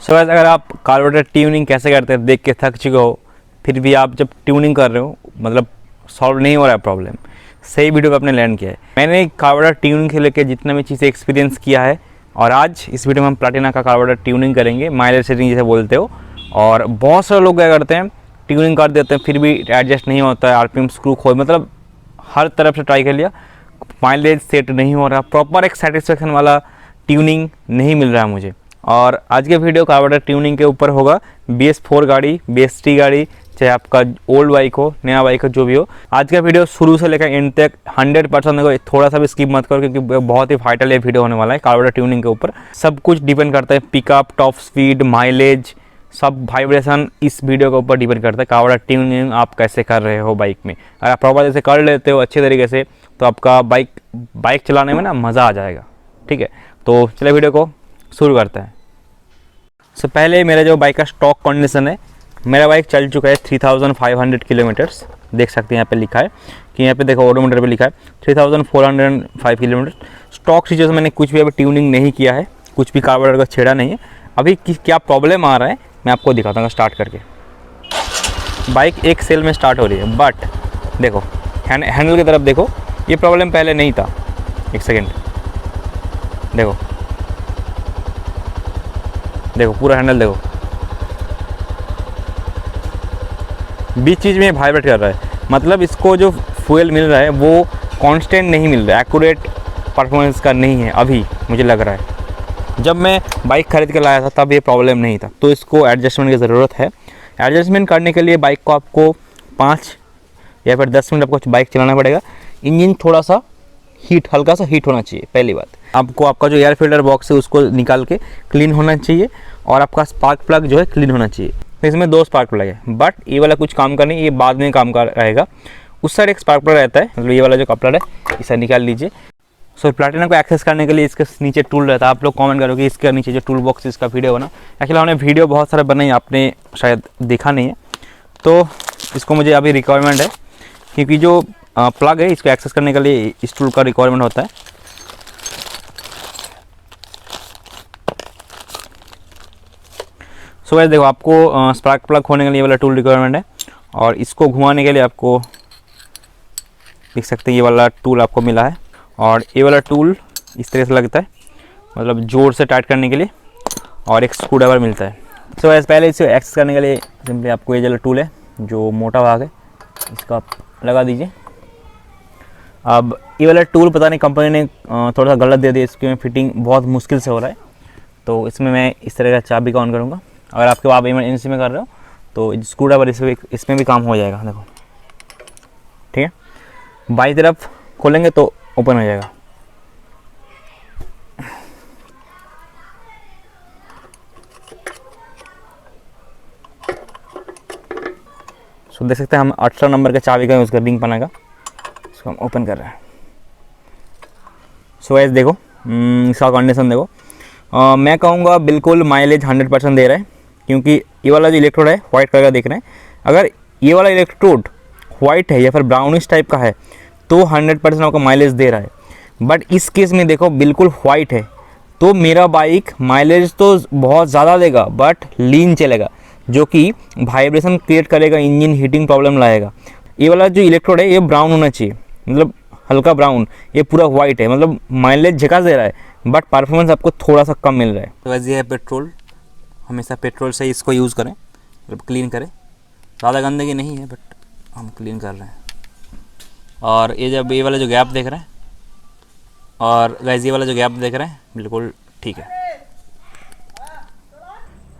So guys, अगर आप carburettor tuning कैसे करते हैं देख के थक चुके हो, फिर भी आप जब ट्यूनिंग कर रहे हो मतलब सॉल्व नहीं हो रहा है प्रॉब्लम, सही वीडियो पे आपने लर्न किया है। मैंने कार्बोरेटर ट्यूनिंग से लेकर जितना भी चीज़ें एक्सपीरियंस किया है, और आज इस वीडियो में हम प्लाटिना का कार्बोरेटर ट्यूनिंग करेंगे, माइलेज सेटिंग जिसे बोलते हो। और बहुत सारे लोग क्या करते हैं, ट्यूनिंग कर देते हैं फिर भी एडजस्ट नहीं होता है, आरपीएम स्क्रू खो, मतलब हर तरफ से ट्राई कर लिया, माइलेज सेट नहीं हो रहा, प्रॉपर एक सेटिस्फेक्शन वाला ट्यूनिंग नहीं मिल रहा है मुझे। और आज के वीडियो कार्बोरेटर ट्यूनिंग के ऊपर होगा। BS4 गाड़ी, BS3 गाड़ी, चाहे आपका ओल्ड बाइक हो, नया बाइक हो, जो भी हो, आज का वीडियो शुरू से लेकर एंड तक 100% देखो, थोड़ा सा भी स्किप मत करो क्योंकि बहुत ही वाइटल ये वीडियो होने वाला है। कार्बोरेटर ट्यूनिंग के ऊपर सब कुछ डिपेंड करता है, पिकअप, टॉप स्पीड, माइलेज, सब वाइब्रेशन इस वीडियो के ऊपर डिपेंड करता है। कार्बोरेटर ट्यूनिंग आप कैसे कर रहे हो बाइक में, अगर आप प्रॉपर जैसे कर लेते हो अच्छे तरीके से, तो आपका बाइक चलाने में ना मज़ा आ जाएगा। ठीक है, तो चलिए वीडियो को शुरू करते हैं। सो पहले मेरा जो बाइक का स्टॉक कंडीशन है, मेरा बाइक चल चुका है 3500 किलोमीटर्स। देख सकते हैं यहाँ पे लिखा है कि यहाँ पे देखो ओडोमीटर पे लिखा है 3405 किलोमीटर। स्टॉक चीज़ों से मैंने कुछ भी अभी ट्यूनिंग नहीं किया है, कुछ भी कार्बोरेटर का छेड़ा नहीं है। अभी क्या प्रॉब्लम आ रहा है मैं आपको दिखाता हूँ स्टार्ट करके। बाइक एक सेल में स्टार्ट हो रही है, बट देखो हैंडल की तरफ देखो, ये प्रॉब्लम पहले नहीं था। एक सेकेंड, देखो देखो पूरा हैंडल देखो, बीच चीज़ में वाइब्रेट कर रहा है, मतलब इसको जो फ्यूल मिल रहा है वो कांस्टेंट नहीं मिल रहा है, एक्यूरेट परफॉर्मेंस का नहीं है अभी मुझे लग रहा है। जब मैं बाइक खरीद के लाया था तब ये प्रॉब्लम नहीं था, तो इसको एडजस्टमेंट की ज़रूरत है। एडजस्टमेंट करने के लिए बाइक को आपको 5 या फिर 10 मिनट आपको बाइक चलाना पड़ेगा। इंजन थोड़ा सा हल्का सा हीट होना चाहिए। पहली बात, आपको आपका जो एयर फिल्टर बॉक्स है उसको निकाल के क्लीन होना चाहिए, और आपका स्पार्क प्लग जो है क्लीन होना चाहिए। तो इसमें 2 स्पार्क प्लग है, बट ये वाला कुछ काम का नहीं, ये बाद में काम का रहेगा। उस साइड एक स्पार्क प्लग रहता है, मतलब ये वाला जो कपड़ा है इसे निकाल लीजिए। सो प्लैटिना को एक्सेस करने के लिए इसके नीचे टूल रहता है। आप लोग कमेंट करोगे इसके नीचे जो टूल बॉक्स इसका वीडियो बना, एक्चुअली हमने वीडियो बहुत सारे बनाई, आपने शायद देखा नहीं है, तो इसको मुझे अभी रिक्वायरमेंट है क्योंकि जो प्लग है इसको एक्सेस करने के लिए इस टूल का रिक्वायरमेंट होता है। सो गाइस देखो, आपको स्पार्क प्लग खोलने के लिए ये वाला टूल रिक्वायरमेंट है, और इसको घुमाने के लिए आपको देख सकते हैं ये वाला टूल आपको मिला है। और ये वाला टूल इस तरह से लगता है, मतलब जोर से टाइट करने के लिए, और एक स्क्रू ड्राइवर मिलता है। सो गाइस पहले इसे एक्सेस करने के लिए सिंपली आपको ये वाला टूल है जो मोटा भाग है, इसका आप लगा दीजिए। अब ये वाला टूल पता नहीं कंपनी ने थोड़ा सा गलत दे दिया, इसकी फिटिंग बहुत मुश्किल से हो रहा है, तो इसमें मैं इस तरह का चाबी का ऑन करूँगा। अगर आपके आप इमरजेंसी में कर रहे हो तो स्क्रू ड्राइवर इसमें भी काम हो जाएगा। देखो ठीक है, बाई तरफ खोलेंगे तो ओपन हो जाएगा। सो देख सकते हैं हम 18 नंबर के चाबी का यूज़ कर रिंग पना का, इसको हम ओपन कर रहे हैं। सो गाइस देखो इसका कंडीशन देखो, मैं कहूँगा बिल्कुल माइलेज 100% दे रहा है, क्योंकि ये वाला जो इलेक्ट्रोड है वाइट कलर का देख रहे हैं। अगर ये वाला इलेक्ट्रोड वाइट है या फिर ब्राउनिश टाइप का है तो 100% आपको माइलेज दे रहा है, बट इस केस में देखो बिल्कुल वाइट है, तो मेरा बाइक माइलेज तो बहुत ज़्यादा देगा बट लीन चलेगा, जो कि वाइब्रेशन क्रिएट करेगा, इंजन हीटिंग प्रॉब्लम लाएगा। ये वाला जो इलेक्ट्रोड है ये ब्राउन होना चाहिए, मतलब हल्का ब्राउन, ये पूरा वाइट है, मतलब माइलेज झकास दे रहा है बट परफॉर्मेंस आपको थोड़ा सा कम मिल रहा है। तो वैसे ये है पेट्रोल, हमेशा पेट्रोल से इसको यूज़ करें, मतलब क्लीन करें, ज़्यादा गंदगी नहीं है बट हम क्लीन कर रहे हैं। और ये जब ये वाला जो गैप देख रहे हैं, और गाइस ये वाला जो गैप देख रहे हैं बिल्कुल ठीक है।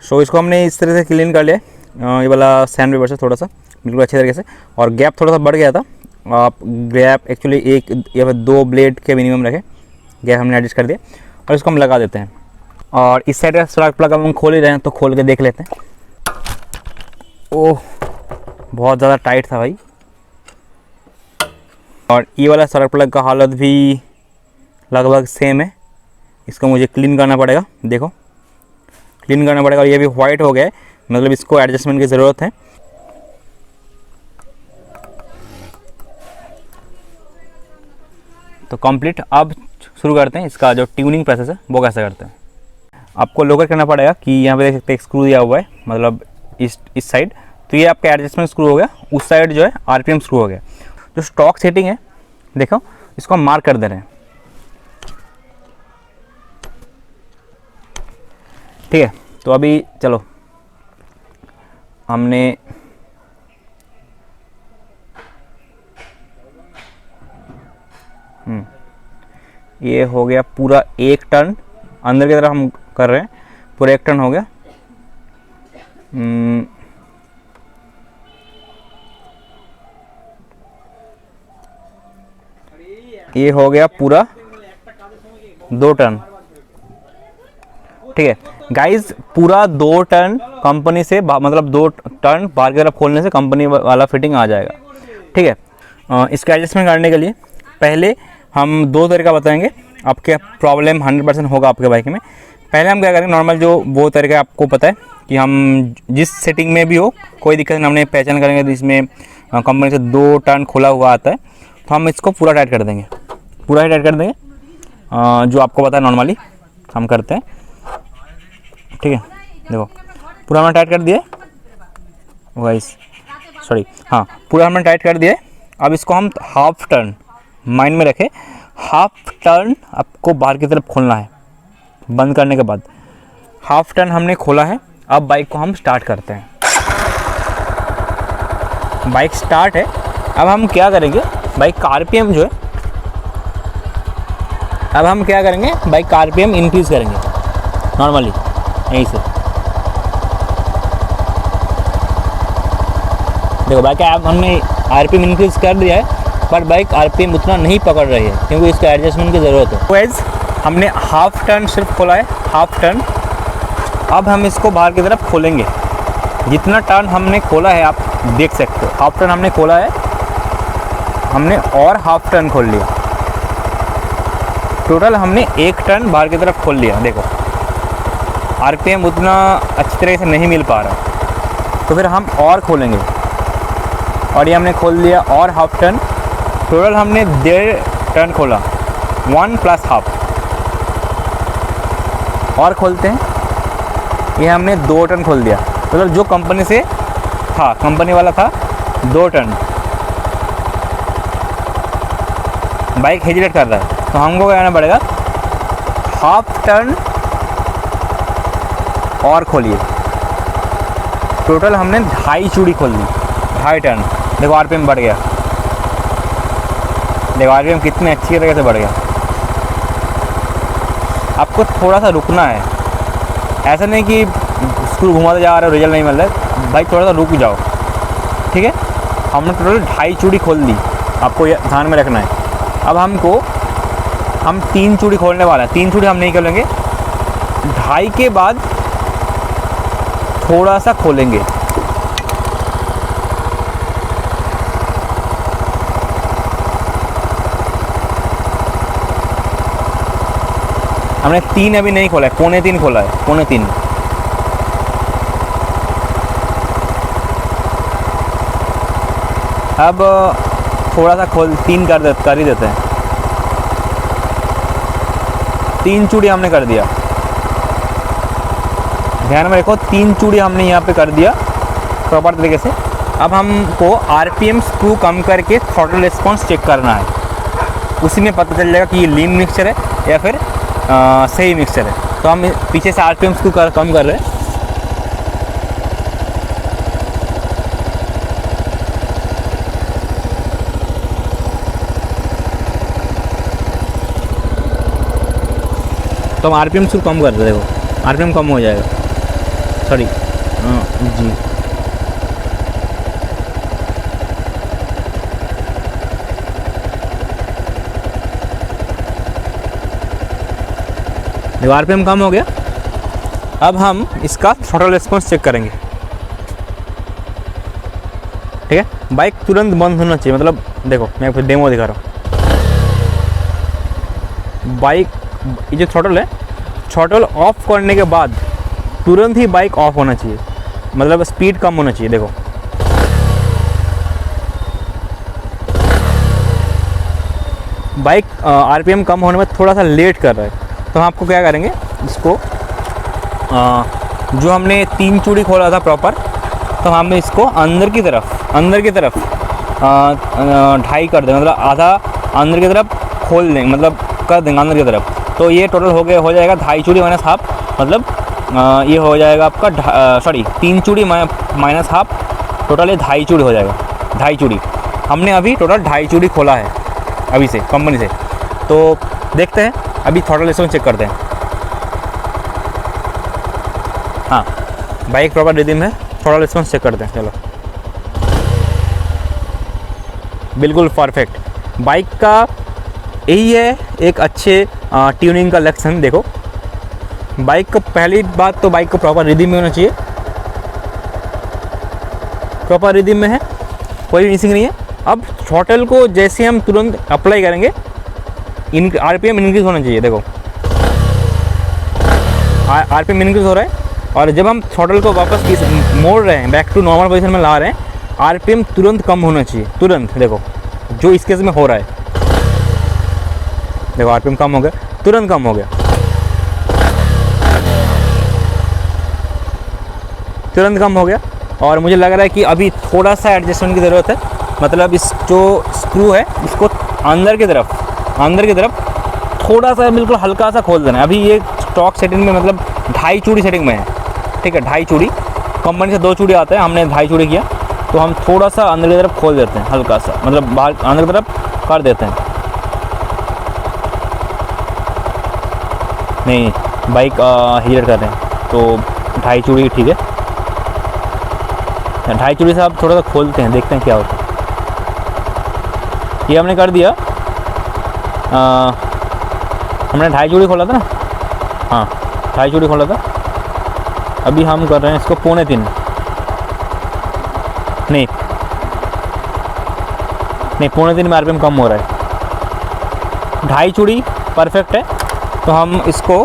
सो इसको हमने इस तरह से क्लीन कर लिया, ये वाला सैंड पेपर से थोड़ा सा बिल्कुल अच्छे तरीके से, और गैप थोड़ा सा बढ़ गया था। आप गैप एक्चुअली 1 या फिर 2 ब्लेड के मिनिमम रखें, गैप हमने एडजस्ट कर दिया, और इसको हम लगा देते हैं। और इस साइड का स्पार्क प्लग हम खोल ही रहे हैं तो खोल के देख लेते हैं। ओह बहुत ज़्यादा टाइट था भाई। और ये वाला स्पार्क प्लग का हालत भी लगभग सेम है, इसको मुझे क्लीन करना पड़ेगा। देखो क्लीन करना पड़ेगा, और ये भी वाइट हो गया है, मतलब इसको एडजस्टमेंट की ज़रूरत है। तो कंप्लीट, अब शुरू करते हैं इसका जो ट्यूनिंग प्रोसेस है वो कैसे करते हैं। आपको लोकर करना पड़ेगा कि यहाँ पे देख सकते हैं स्क्रू दिया हुआ है, मतलब इस साइड, तो ये आपका एडजस्टमेंट स्क्रू हो गया, उस साइड जो है आरपीएम स्क्रू हो गया। जो स्टॉक सेटिंग है देखो, इसको हम मार्क कर दे रहे हैं, ठीक है। तो अभी चलो हमने ये हो गया पूरा 1 टर्न अंदर की तरफ हम कर रहे हैं, पूरा 1 टर्न हो गया। ये हो गया पूरा 2 टर्न, ठीक है गाइज। पूरा 2 टर्न कंपनी से मतलब 2 टर्न बाहर की तरफ खोलने से कंपनी वाला फिटिंग आ जाएगा, ठीक है। इसका एडजस्टमेंट करने के लिए पहले हम 2 तरीका बताएंगे, आपके प्रॉब्लम 100% होगा आपके बाइक में। पहले हम क्या करेंगे, नॉर्मल जो वो तरीका आपको पता है कि हम जिस सेटिंग में भी हो कोई दिक्कत नहीं, हमने पहचान करेंगे तो इसमें कंपनी से 2 टर्न खुला हुआ आता है, तो हम इसको पूरा टाइट कर देंगे, पूरा ही टाइट कर देंगे, जो आपको पता है नॉर्मली हम करते हैं, ठीक है। देखो पूरा हमने टाइट कर दिया वाइस, सॉरी हाँ, पूरा हमने टाइट कर दिया। अब इसको हम हाफ टर्न माइंड में रखें, हाफ टर्न आपको बाहर की तरफ खोलना है बंद करने के बाद। हाफ टर्न हमने खोला है, अब बाइक को हम स्टार्ट करते हैं। बाइक स्टार्ट है। अब हम क्या करेंगे, बाइक का आरपीएम जो है, अब हम क्या करेंगे, बाइक का आरपीएम इंक्रीज़ करेंगे नॉर्मली यहीं से। देखो बाइक का हमने आरपीएम इंक्रीज़ कर दिया है, पर बाइक आरपीएम उतना नहीं पकड़ रही है क्योंकि इसका एडजस्टमेंट की ज़रूरत है। वाइज हमने हाफ टर्न सिर्फ खोला है, हाफ टर्न। अब हम इसको बाहर की तरफ खोलेंगे, जितना टर्न हमने खोला है आप देख सकते हो, हाफ टर्न हमने खोला है, हमने और हाफ टर्न खोल लिया, टोटल हमने 1 टर्न बाहर की तरफ खोल लिया। देखो आरपीएम उतना अच्छी तरह से नहीं मिल पा रहा, तो फिर हम और खोलेंगे, और ये हमने खोल दिया और हाफ टर्न, टोटल हमने 1.5 टर्न खोला, 1 + हाफ। और खोलते हैं, ये हमने 2 टर्न खोल दिया, मतलब जो कंपनी से था, कंपनी वाला था 2 टर्न। बाइक हेजिटेट कर रहा है तो हमको क्या करना पड़ेगा, हाफ टर्न और खोलिए। टोटल हमने 2.5 चूड़ी खोल दी, 2.5 टर्न। देखो आरपीएम बढ़ गया, देखो आरपीएम कितनी अच्छी तरह से बढ़ गया। आपको थोड़ा सा रुकना है, ऐसा नहीं कि स्क्रू घुमाते जा रहे हो रिजल्ट नहीं मिल रहा है, भाई थोड़ा सा रुक जाओ, ठीक है। हमने टोटल 2.5 चूड़ी खोल दी, आपको ये ध्यान में रखना है। अब हम 3 चूड़ी खोलने वाला है, 3 चूड़ी हम नहीं खोलेंगे, 2.5 के बाद थोड़ा सा खोलेंगे। हमने 3 अभी नहीं खोला है, 2.25 खोला है, 2.25। अब थोड़ा सा 3 कर ही देते हैं। 3 चूड़ी हमने कर दिया, ध्यान में रखो 3 चूड़ी हमने यहाँ पे कर दिया प्रॉपर तरीके से। अब हमको आरपीएम स्क्रू कम करके थ्रॉटल रिस्पॉन्स चेक करना है, उसी में पता चल जाएगा कि ये लीन मिक्सचर है या फिर सही मिक्सचर है। तो हम पीछे से आरपीएम स्क्रू कम कर रहे हैं। तो हम आरपीएम स्क्रू कम कर रहे हैं, देखो आरपीएम कम हो जाएगा, सॉरी जी। देखो आरपीएम कम हो गया। अब हम इसका थ्रॉटल रिस्पॉन्स चेक करेंगे, ठीक है। बाइक तुरंत बंद होना चाहिए, मतलब देखो मैं फिर डेमो दिखा रहा हूँ। बाइक ये जो थ्रॉटल है, थ्रॉटल ऑफ करने के बाद तुरंत ही बाइक ऑफ होना चाहिए, मतलब स्पीड कम होना चाहिए। देखो बाइक आरपीएम कम होने में थोड़ा सा लेट कर रहा है, तो हम आपको क्या करेंगे, इसको जो हमने 3 चूड़ी खोला था प्रॉपर, तो हम इसको अंदर की तरफ 2.5 कर देंगे, मतलब आधा अंदर की तरफ खोल देंगे, मतलब कर देंगे अंदर की तरफ। तो ये टोटल हो जाएगा 2.5 चूड़ी माइनस हाफ, मतलब ये हो जाएगा आपका 3 चूड़ी माइनस हाफ, टोटल ये 2.5 चूड़ी हो जाएगा। 2.5 चूड़ी हमने अभी टोटल 2.5 चूड़ी खोला है अभी से कंपनी से। तो देखते हैं अभी थ्रॉटल रिस्पॉन्स चेक करते हैं। हाँ, बाइक प्रॉपर रिदम है, थ्रॉटल रिस्पॉन्स चेक करते हैं। चलो, बिल्कुल परफेक्ट। बाइक का यही है एक अच्छे ट्यूनिंग का लक्षण। देखो, बाइक को पहली बात तो बाइक को प्रॉपर रिदम में होना चाहिए, प्रॉपर रिदम में है, कोई मिसिंग नहीं है। अब थ्रॉटल को जैसे हम तुरंत अप्लाई करेंगे, आरपीएम इंक्रीज होना चाहिए। देखो, आरपीएम इंक्रीज हो रहा है, और जब हम थ्रॉटल को वापस मोड़ रहे हैं, बैक टू नॉर्मल पोजीशन में ला रहे हैं, आरपीएम तुरंत कम होना चाहिए, तुरंत। देखो जो इस केस में हो रहा है, देखो आरपीएम कम हो गया, तुरंत कम हो गया, तुरंत कम हो गया। और मुझे लग रहा है कि अभी थोड़ा सा एडजस्टमेंट की ज़रूरत है, मतलब इस जो स्क्रू है इसको अंदर की तरफ थोड़ा सा बिल्कुल हल्का सा खोल देना है। अभी ये स्टॉक सेटिंग में मतलब 2.5 चूड़ी सेटिंग में है, ठीक है। 2.5 चूड़ी, कंपनी से 2 चूड़ी आता है, हमने 2.5 चूड़ी किया, तो हम थोड़ा सा अंदर की तरफ खोल देते हैं, हल्का सा, मतलब बाहर अंदर की तरफ कर देते हैं। नहीं, बाइक हीटर कर रहे हैं तो 2.5 चूड़ी ठीक है। 2.5 चूड़ी से आप थोड़ा सा खोलते हैं, देखते हैं क्या होता है। ये हमने कर दिया, हमने 2.5 चूड़ी खोला था ना, हाँ 2.5 चूड़ी खोला था। अभी हम कर रहे हैं इसको 2.25, नहीं 2.25 में आरपीएम कम हो रहा है। 2.5 चूड़ी परफेक्ट है, तो हम इसको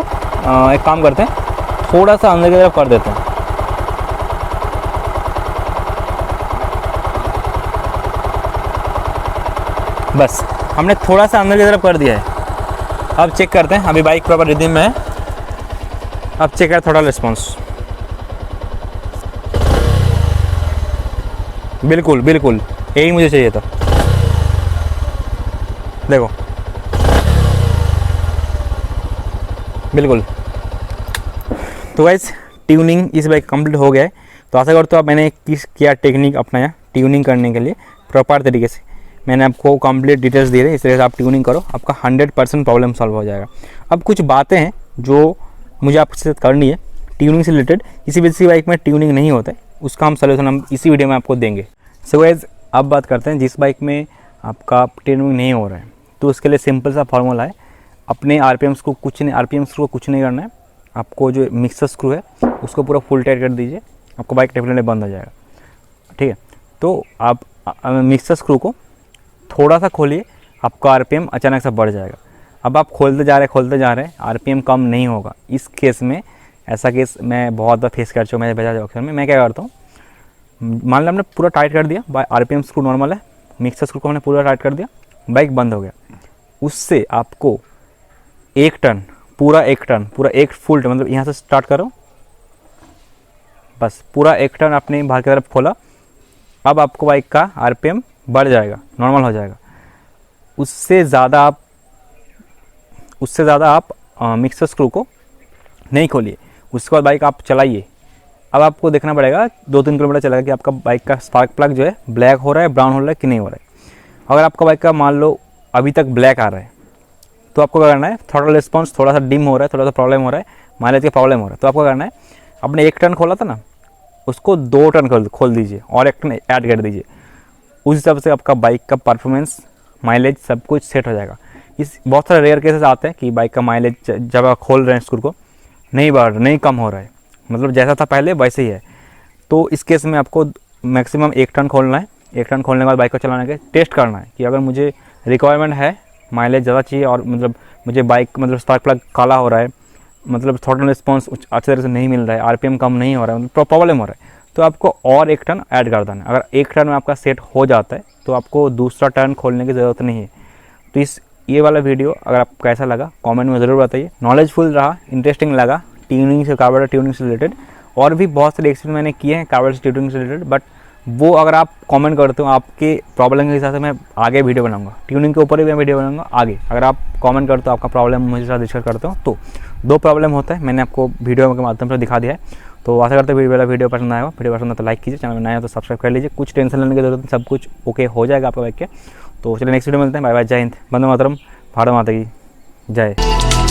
एक काम करते हैं, थोड़ा सा अंदर की तरफ कर देते हैं। बस हमने थोड़ा सा अंदर की तरफ कर दिया है। अब चेक करते हैं, अभी बाइक प्रॉपर रिदम में है। अब चेक है थोड़ा रिस्पॉन्स, बिल्कुल बिल्कुल यही मुझे चाहिए था। देखो बिल्कुल। तो गाइस, ट्यूनिंग इस बाइक कंप्लीट हो गया है। तो आशा करता हूँ मैंने क्या टेक्निक अपनाया ट्यूनिंग करने के लिए प्रॉपर तरीके से। मैंने आपको कंप्लीट डिटेल्स दिए थे, इस तरह से आप ट्यूनिंग करो, आपका 100% प्रॉब्लम सॉल्व हो जाएगा। अब कुछ बातें हैं जो मुझे आपके साथ करनी है ट्यूनिंग से रिलेटेड, किसी भी बाइक में ट्यूनिंग नहीं होता है, उसका हम सोल्यूशन हम इसी वीडियो में आपको देंगे। सो गाइस, अब बात करते हैं जिस बाइक में आपका ट्यूनिंग नहीं हो रहा है, तो उसके लिए सिंपल सा फार्मूला है। अपने आरपीएम्स को कुछ नहीं करना है। आपको जो मिक्सर स्क्रू है उसको पूरा फुल टाइट कर दीजिए, आपको बाइक डेफिनेटली बंद हो जाएगा, ठीक है। तो आप मिक्सर स्क्रू को थोड़ा सा खोलिए, आपका आरपीएम अचानक से बढ़ जाएगा। अब आप खोलते जा रहे हैं, आरपीएम कम नहीं होगा। इस केस में, ऐसा केस मैं बहुत बार फेस कर चुका हूँ मेरे बजाज ऑक्शन में। मैं क्या करता हूँ, मान लो हमने पूरा टाइट कर दिया, आरपीएम स्क्रू नॉर्मल है, मिक्सर स्क्रू को हमने पूरा टाइट कर दिया, बाइक बंद हो गया। उससे आपको पूरा एक फुल टर्न, मतलब यहाँ से स्टार्ट करो, बस पूरा एक टर्न अपने बाहर की तरफ खोला। अब आपको बाइक का आरपीएम बढ़ जाएगा, नॉर्मल हो जाएगा। उससे ज़्यादा आप मिक्सर स्क्रू को नहीं खोलिए। उसके बाद बाइक आप चलाइए। अब आपको देखना पड़ेगा 2-3 किलोमीटर चलेगा कि आपका बाइक का स्पार्क प्लग जो है ब्लैक हो रहा है, ब्राउन हो रहा है कि नहीं हो रहा है। अगर आपका बाइक का मान लो अभी तक ब्लैक आ रहा है, तो आपको क्या करना है, थ्रॉटल रिस्पॉन्स थोड़ा सा डिम हो रहा है, थोड़ा सा प्रॉब्लम हो रहा है, माइलेज का प्रॉब्लम हो रहा है, तो आपको करना है, आपने 1 टर्न खोला था ना, उसको 2 टर्न खोल दीजिए और 1 टर्न ऐड कर दीजिए। उस हिसाब से आपका बाइक का परफॉर्मेंस, माइलेज सब कुछ सेट हो जाएगा। इस बहुत सारे रेयर केसेस आते हैं कि बाइक का माइलेज जब आप खोल रहे हैं स्क्रू को नहीं कम हो रहा है, मतलब जैसा था पहले वैसे ही है। तो इस केस में आपको मैक्सिमम 1 टर्न खोलना है। 1 टर्न खोलने के बाद बाइक को चलाने के टेस्ट करना है कि अगर मुझे रिक्वायरमेंट है, माइलेज ज़्यादा चाहिए और मतलब मुझे बाइक मतलब स्पार्क प्लग काला हो रहा है, मतलब थ्रॉटल रिस्पॉन्स अच्छी तरह से नहीं मिल रहा है, आरपीएम कम नहीं हो रहा है, मतलब प्रॉब्लम हो रहा है, तो आपको और 1 टर्न ऐड कर देना है। अगर 1 टर्न में आपका सेट हो जाता है तो आपको दूसरा टर्न खोलने की ज़रूरत नहीं है। तो ये वाला वीडियो अगर आपको कैसा लगा कमेंट में ज़रूर बताइए। नॉलेजफुल रहा, इंटरेस्टिंग लगा ट्यूनिंग से, कार्बोरेटर ट्यूनिंग से रिलेटेड। और भी बहुत सारे एक्सपीरियंस मैंने किए हैं कार्बोरेटर ट्यूनिंग से रिलेटेड, बट वो अगर आप कमेंट करते हो आपके प्रॉब्लम के हिसाब से मैं आगे वीडियो बनाऊंगा, ट्यूनिंग के ऊपर ही मैं वीडियो बनाऊंगा आगे। अगर आप कमेंट करते हो, आपका प्रॉब्लम मुझे साथ डिस्कस करते हो, तो 2 प्रॉब्लम होता है, मैंने आपको वीडियो के माध्यम से दिखा दिया है। तो आशा करते हैं वीडियो पसंद आएगा। वीडियो पसंद है तो लाइक कीजिए, चैनल में नया है तो सब्सक्राइब कर लीजिए। कुछ टेंशन लेने की जरूरत नहीं, सब कुछ ओके हो जाएगा आपका बाइक के। तो चलिए नेक्स्ट वीडियो में मिलते हैं। बाय बाय, जय हिंद, वंदे मातरम, भारत माता की जय।